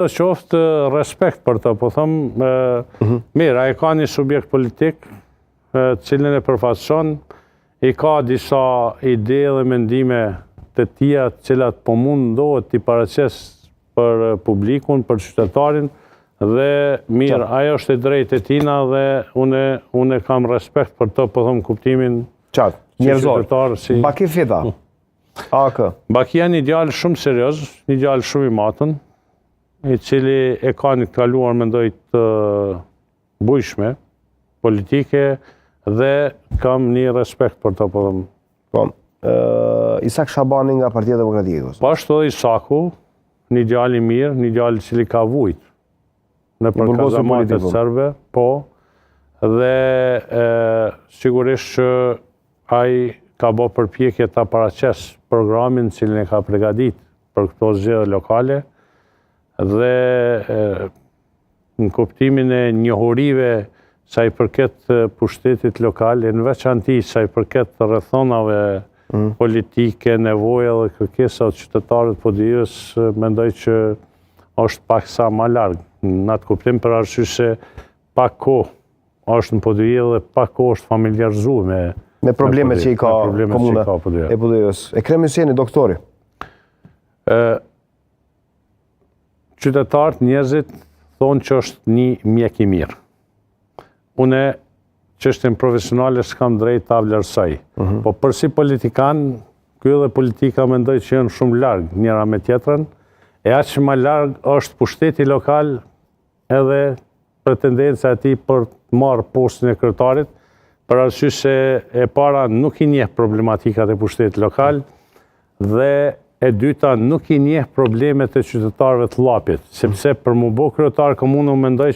Qoftë respekt për të, po thëmë, mirë, a e ka një subjekt politik, cilin e përfaqëson, i ka disa ide dhe mendime të tia cilat po mundohet t'i paraqes për publikun, për qytetarin, dhe mirë, ajo është e drejtë e tina dhe une kam respekt për të, po thëmë, kuptimin qatë, njerëzor, Baki Feta, AK. Baki janë një djalë shumë serios, një djalë shumë i matën, i cili e ka një kaluar mendoj të bujshme, politike, dhe kam një respekt për të, po thëmë. Po, Isak Shabani nga Partia Demokratike. Po ashtu edhe Isaku, një djalë i mirë, një djalë cili ka vujt në përkazamatet serbe, po, dhe sigurisht që ai ka bo përpjekje ta paraqes programin cilin e ka pregadit për këto zgjedhje lokale dhe në kuptimin e njohurive sa i përket pushtetit lokal, në veçanti sa i përket rrethonave politike, nevoja dhe kërkesa të qytetarët podijes, mendoj që është pak sa ma largë. Në atë kuptim për arsye se pak kohë është në podije dhe pak kohë është familjarëzu me problemet që i ka komuna e podijës. Ekrem Hysieni, doktori. Qytetarët, njerëzit, thonë që është një mjek i mirë. Une, çështjen profesionale s'kam drejt ta vlerësoj. Po përsi politikan, ky dhe politika mendoj që janë shumë largë njëra me tjetrën, e aq më largë është pushteti lokal edhe pretendenca e tij për të marrë postin e kryetarit, për arsye se e para nuk i njeh problematikat e pushtetit lokal dhe e dyta nuk i njeh problemet e qytetarëve të llapit, sepse për mu bë kryetar komunë mendoj